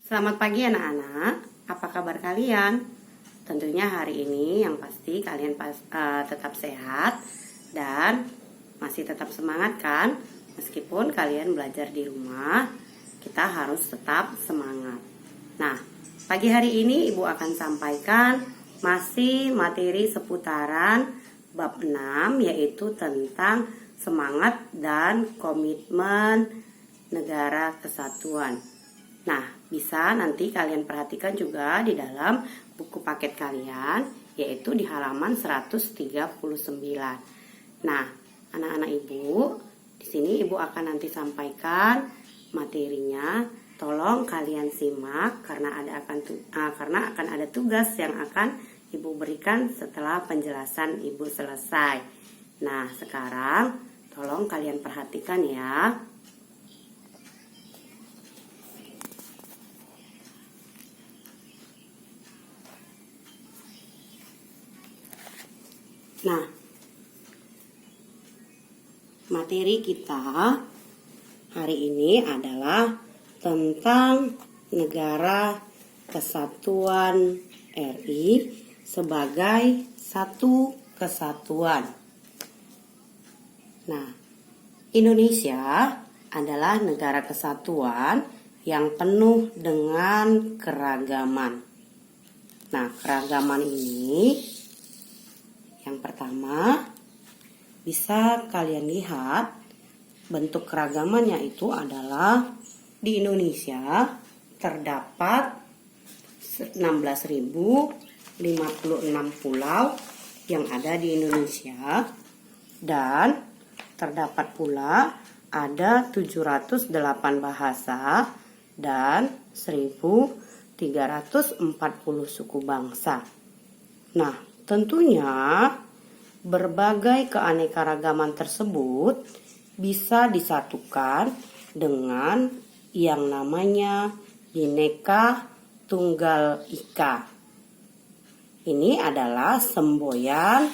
Selamat pagi anak-anak, apa kabar kalian? Tentunya hari ini yang pasti kalian tetap sehat dan masih tetap semangat kan? Meskipun kalian belajar di rumah, kita harus tetap semangat. Nah, pagi hari ini Ibu akan sampaikan masih materi seputaran bab 6, yaitu tentang semangat dan komitmen negara kesatuan. Nah, bisa nanti kalian perhatikan juga di dalam buku paket kalian, yaitu di halaman 139. Nah, anak-anak Ibu, di sini Ibu akan nanti sampaikan materinya. Tolong kalian simak karena akan ada tugas yang akan Ibu berikan setelah penjelasan Ibu selesai. Nah, sekarang tolong kalian perhatikan ya. Nah, materi kita hari ini adalah tentang Negara Kesatuan RI sebagai satu kesatuan. Nah, Indonesia adalah negara kesatuan yang penuh dengan keragaman. Nah, keragaman ini yang pertama, bisa kalian lihat bentuk keragamannya itu adalah di Indonesia terdapat 16.056 pulau yang ada di Indonesia, dan terdapat pula ada 708 bahasa dan 1.340 suku bangsa. Nah, tentunya berbagai keanekaragaman tersebut bisa disatukan dengan yang namanya Bhinneka Tunggal Ika. Ini adalah semboyan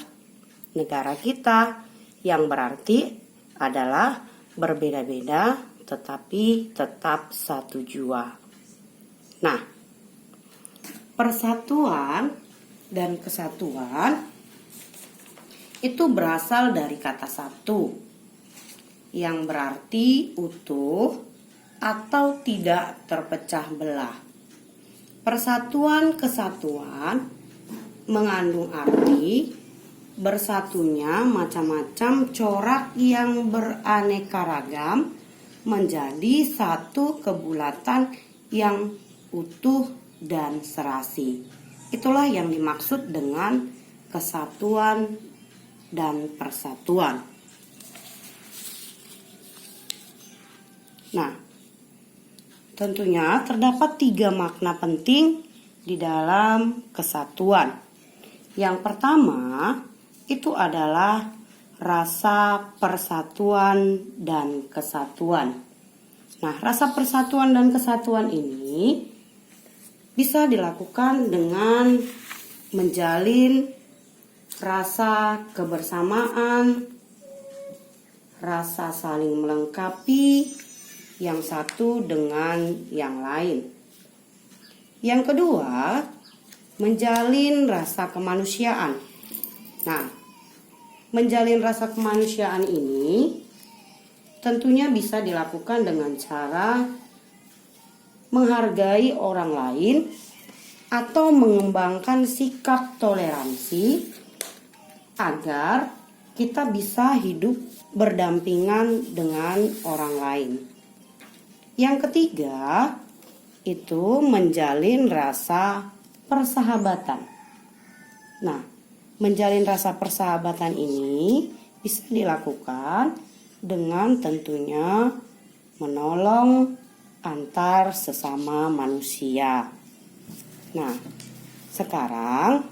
negara kita yang berarti adalah berbeda-beda tetapi tetap satu jua. Nah, persatuan dan kesatuan itu berasal dari kata satu yang berarti utuh atau tidak terpecah belah. Persatuan kesatuan mengandung arti bersatunya macam-macam corak yang beraneka ragam menjadi satu kebulatan yang utuh dan serasi. Itulah yang dimaksud dengan kesatuan dan persatuan. Nah, tentunya terdapat 3 makna penting di dalam kesatuan. Yang pertama, itu adalah rasa persatuan dan kesatuan. Nah, rasa persatuan dan kesatuan ini bisa dilakukan dengan menjalin rasa kebersamaan, rasa saling melengkapi yang satu dengan yang lain. Yang kedua, menjalin rasa kemanusiaan. Nah, menjalin rasa kemanusiaan ini tentunya bisa dilakukan dengan cara menghargai orang lain atau mengembangkan sikap toleransi agar kita bisa hidup berdampingan dengan orang lain. Yang ketiga, itu menjalin rasa persahabatan. Nah, menjalin rasa persahabatan ini bisa dilakukan dengan tentunya menolong antar sesama manusia. Nah, sekarang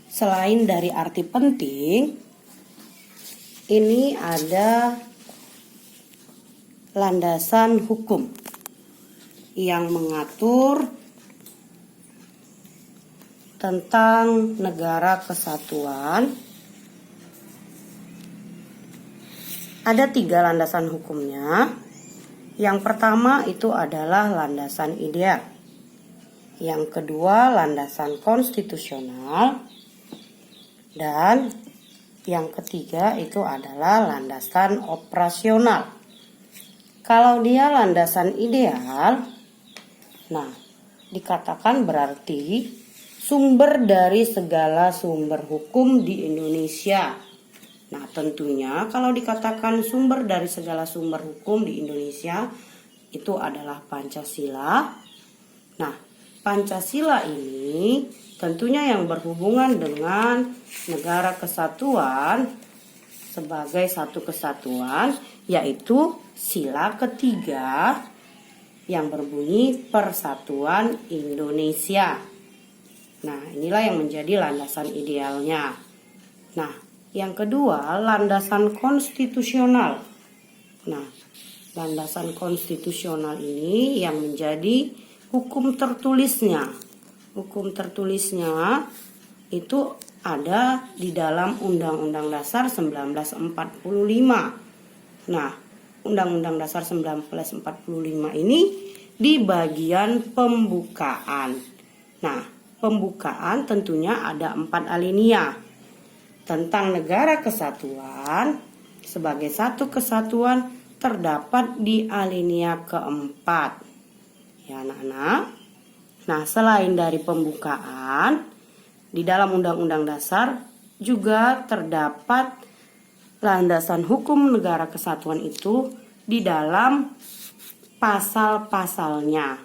selain dari arti penting, ini ada landasan hukum yang mengatur tentang negara kesatuan. Ada 3 landasan hukumnya. Yang pertama itu adalah landasan ideal. Yang kedua landasan konstitusional. Dan yang ketiga itu adalah landasan operasional. Kalau dia landasan ideal, nah dikatakan berarti sumber dari segala sumber hukum di Indonesia. Nah tentunya kalau dikatakan sumber dari segala sumber hukum di Indonesia itu adalah Pancasila. Nah Pancasila ini tentunya yang berhubungan dengan negara kesatuan sebagai satu kesatuan, yaitu sila ketiga yang berbunyi Persatuan Indonesia. Nah inilah yang menjadi landasan idealnya. Nah yang kedua landasan konstitusional. Nah landasan konstitusional ini yang menjadi hukum tertulisnya. Hukum tertulisnya itu ada di dalam Undang-Undang Dasar 1945. Nah, Undang-Undang Dasar 1945 ini di bagian pembukaan. Nah, pembukaan tentunya ada 4 alinea. Tentang negara kesatuan sebagai satu kesatuan terdapat di alinea keempat. Ya, anak-anak. Nah, selain dari pembukaan, di dalam Undang-Undang Dasar juga terdapat landasan hukum negara kesatuan itu di dalam pasal-pasalnya.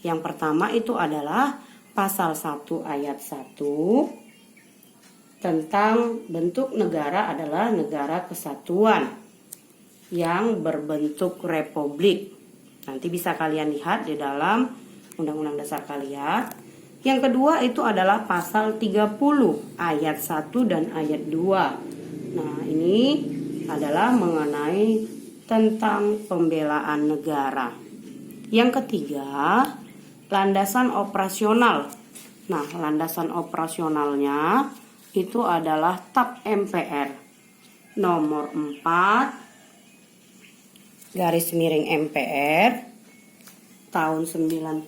Yang pertama itu adalah pasal 1 ayat 1 tentang bentuk negara adalah negara kesatuan yang berbentuk republik. Nanti bisa kalian lihat di dalam Undang-Undang Dasar kalian. Yang kedua itu adalah pasal 30 ayat 1 dan ayat 2. Nah, ini adalah mengenai tentang pembelaan negara. Yang ketiga, landasan operasional. Nah, landasan operasionalnya itu adalah TAP MPR nomor 4 garis miring MPR tahun 99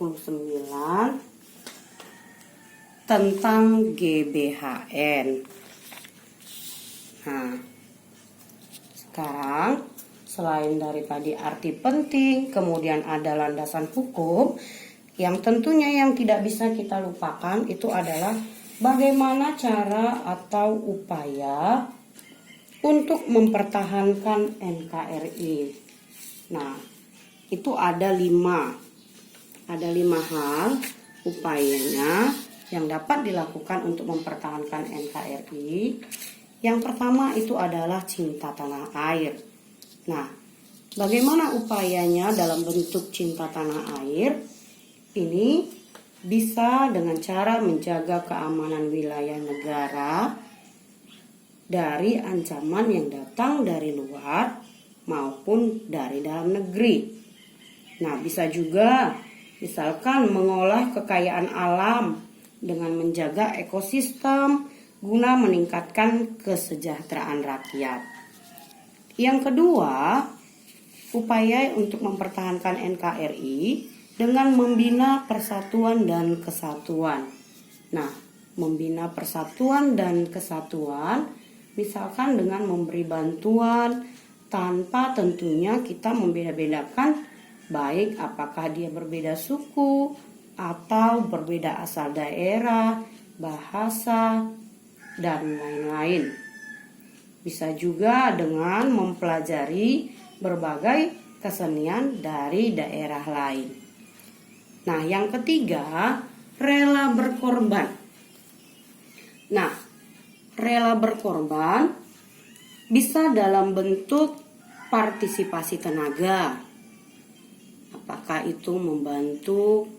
tentang GBHN. Nah, sekarang selain dari tadi arti penting, kemudian ada landasan hukum, yang tentunya yang tidak bisa kita lupakan itu adalah bagaimana cara atau upaya untuk mempertahankan NKRI. Nah, itu ada 5 hal upayanya yang dapat dilakukan untuk mempertahankan NKRI. Yang pertama itu adalah cinta tanah air. Nah, bagaimana upayanya dalam bentuk cinta tanah air? Ini bisa dengan cara menjaga keamanan wilayah negara dari ancaman yang datang dari luar maupun dari dalam negeri. Nah, bisa juga misalkan mengolah kekayaan alam dengan menjaga ekosistem guna meningkatkan kesejahteraan rakyat. Yang kedua, upaya untuk mempertahankan NKRI dengan membina persatuan dan kesatuan. Nah, membina persatuan dan kesatuan misalkan dengan memberi bantuan tanpa tentunya kita membeda-bedakan baik apakah dia berbeda suku atau berbeda asal daerah, bahasa, dan lain-lain. Bisa juga dengan mempelajari berbagai kesenian dari daerah lain. Nah, yang ketiga, rela berkorban. Nah, rela berkorban bisa dalam bentuk partisipasi tenaga. Apakah itu membantu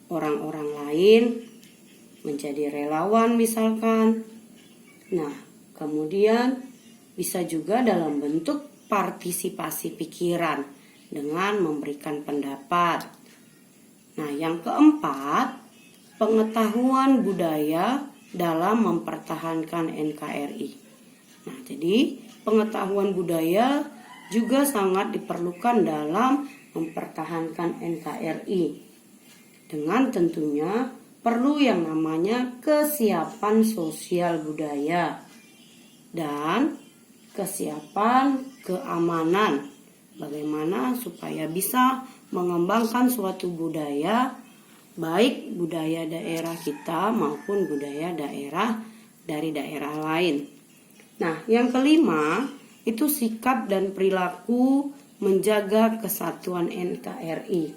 orang-orang lain menjadi relawan misalkan. Nah, kemudian bisa juga dalam bentuk partisipasi pikiran dengan memberikan pendapat. Nah, yang keempat, pengetahuan budaya dalam mempertahankan NKRI. Nah, jadi pengetahuan budaya juga sangat diperlukan dalam mempertahankan NKRI. Dengan tentunya perlu yang namanya kesiapan sosial budaya dan kesiapan keamanan. Bagaimana supaya bisa mengembangkan suatu budaya, baik budaya daerah kita maupun budaya daerah dari daerah lain. Nah, yang kelima itu sikap dan perilaku menjaga kesatuan NKRI.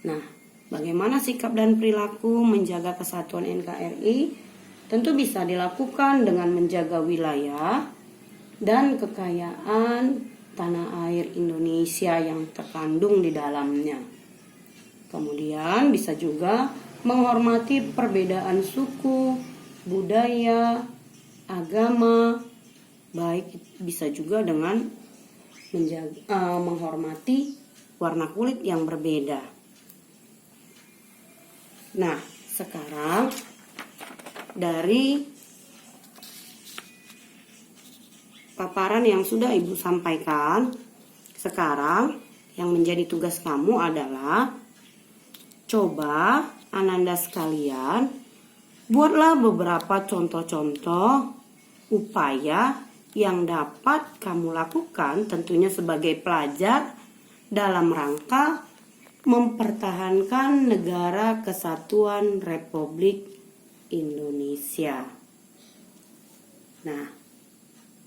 Nah, bagaimana sikap dan perilaku menjaga kesatuan NKRI? Tentu bisa dilakukan dengan menjaga wilayah dan kekayaan tanah air Indonesia yang terkandung di dalamnya. Kemudian bisa juga menghormati perbedaan suku, budaya, agama, baik bisa juga dengan menghormati warna kulit yang berbeda. Nah, sekarang dari paparan yang sudah Ibu sampaikan, sekarang yang menjadi tugas kamu adalah coba Ananda sekalian buatlah beberapa contoh-contoh upaya yang dapat kamu lakukan tentunya sebagai pelajar dalam rangka mempertahankan negara kesatuan Republik Indonesia. Nah,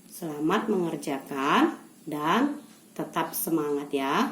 selamat mengerjakan dan tetap semangat ya.